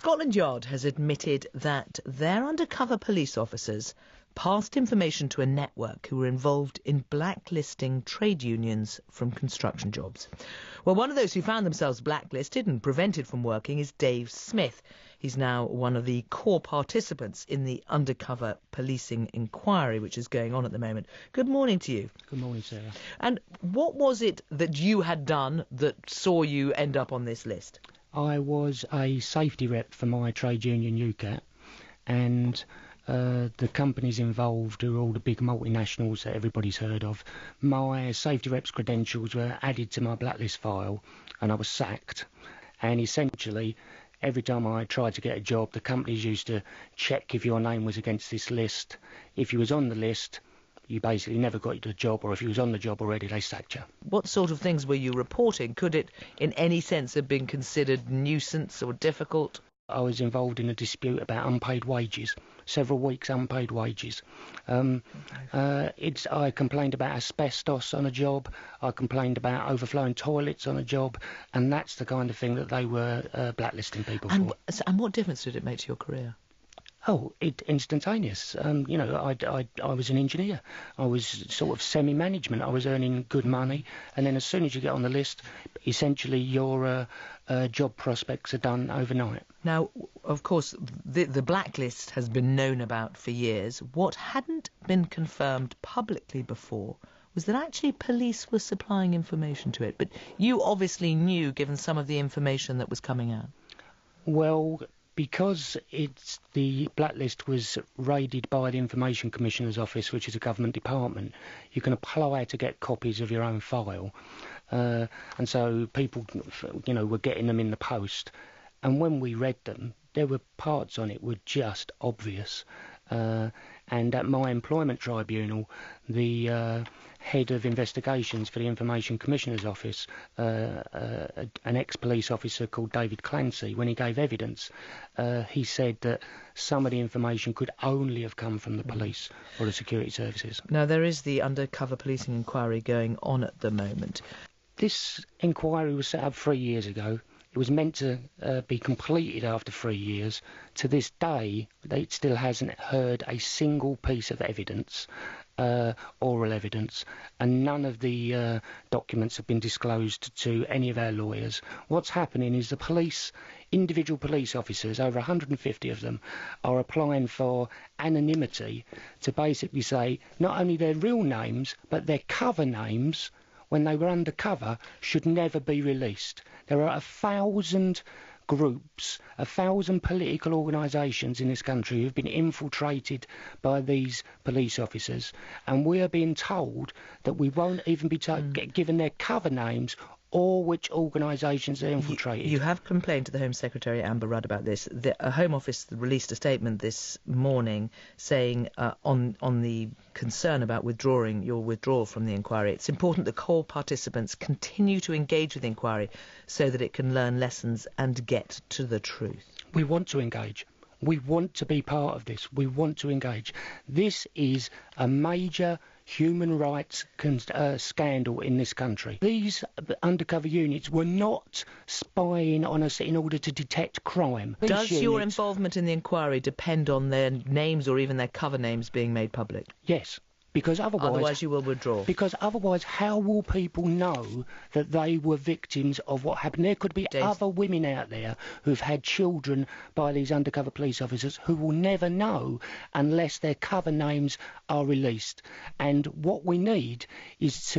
Scotland Yard has admitted that their undercover police officers passed information to a network who were involved in blacklisting trade unions from construction jobs. Well, one of those who found themselves blacklisted and prevented from working is Dave Smith. He's now one of the core participants in the undercover policing inquiry, which is going on at the moment. Good morning to you. Good morning, Sarah. And what was it that you had done that saw you end up on this list? I was a safety rep for my trade union UCAT, and the companies involved are all the big multinationals that everybody's heard of. My safety rep's credentials were added to my blacklist file, and I was sacked. And essentially, every time I tried to get a job, the companies used to check if your name was against this list. If you was on the list, you basically never got the job, or if you was on the job already, they sacked you. What sort of things were you reporting? Could it, in any sense, have been considered nuisance or difficult? I was involved in a dispute about unpaid wages, several weeks unpaid wages. I complained about asbestos on a job, I complained about overflowing toilets on a job, and that's the kind of thing that they were blacklisting people for. And what difference did it make to your career? Oh, instantaneous. I was an engineer. I was sort of semi-management. I was earning good money, and then as soon as you get on the list, essentially your job prospects are done overnight. Now, of course, the blacklist has been known about for years. What hadn't been confirmed publicly before was that actually police were supplying information to it. But you obviously knew, given some of the information that was coming out. Well, because the blacklist was raided by the Information Commissioner's Office, which is a government department, you can apply to get copies of your own file. And so people, were getting them in the post. And when we read them, there were parts on it were just obvious. And at my employment tribunal, the head of investigations for the Information Commissioner's Office, an ex-police officer called David Clancy, when he gave evidence, he said that some of the information could only have come from the police or the security services. Now, there is the undercover policing inquiry going on at the moment. This inquiry was set up 3 years ago. It was meant to be completed after 3 years. To this day, it still hasn't heard a single piece of evidence, oral evidence, and none of the documents have been disclosed to any of our lawyers. What's happening is the police, individual police officers, over 150 of them, are applying for anonymity to basically say not only their real names, but their cover names when they were undercover should never be released. There are 1,000 groups, 1,000 political organisations in this country who've been infiltrated by these police officers, and we are being told that we won't even be given their cover names or which organisations they're infiltrated. You have complained to the Home Secretary, Amber Rudd, about this. The Home Office released a statement this morning saying on the concern about your withdrawal from the inquiry, it's important that core participants continue to engage with the inquiry so that it can learn lessons and get to the truth. We want to engage. We want to be part of this. We want to engage. This is a major human rights scandal in this country. These undercover units were not spying on us in order to detect crime. Does your involvement in the inquiry depend on their names or even their cover names being made public? Yes. Because otherwise you will withdraw. Because otherwise, how will people know that they were victims of what happened? There could be other women out there who've had children by these undercover police officers who will never know unless their cover names are released. And what we need is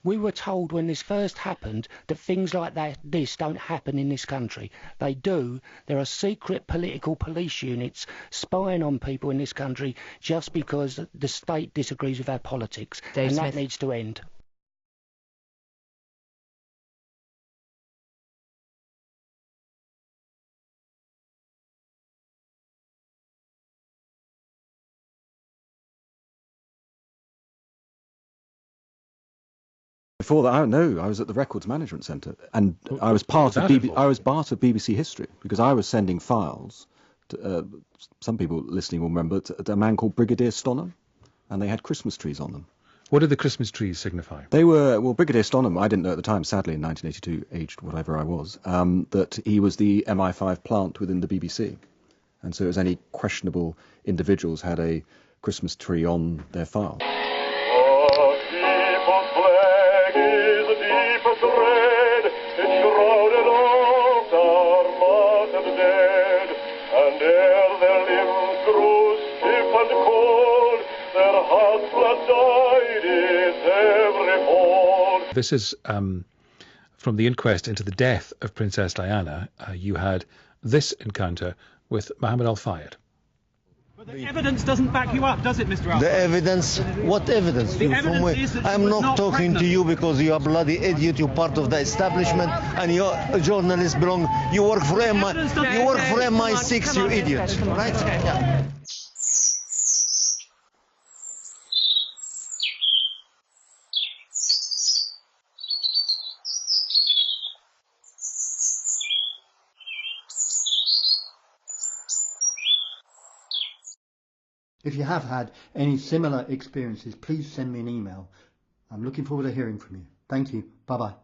we were told when this first happened that things like this don't happen in this country. They do. There are secret political police units spying on people in this country just because the state disagrees with our politics, and that needs to end. Before that, I was at the Records Management Centre, and I was part of BBC History because I was sending files. Some people listening will remember a man called Brigadier Stonham, and they had Christmas trees on them. What did the Christmas trees signify? They were, well, Brigadier Stonham, I didn't know at the time, sadly in 1982, aged whatever I was, that he was the MI5 plant within the BBC. And so it was any questionable individuals had a Christmas tree on their file. This is from the inquest into the death of Princess Diana. You had this encounter with Mohammed Al Fayed. But the evidence doesn't back you up, does it, Mr. Al Fayed? The evidence? What evidence? The evidence is that I'm not talking pregnant. to you because you are bloody idiot. You're part of the establishment and you're a journalist. You work for MI6, you idiot. Right? Yeah. If you have had any similar experiences, please send me an email. I'm looking forward to hearing from you. Thank you. Bye-bye.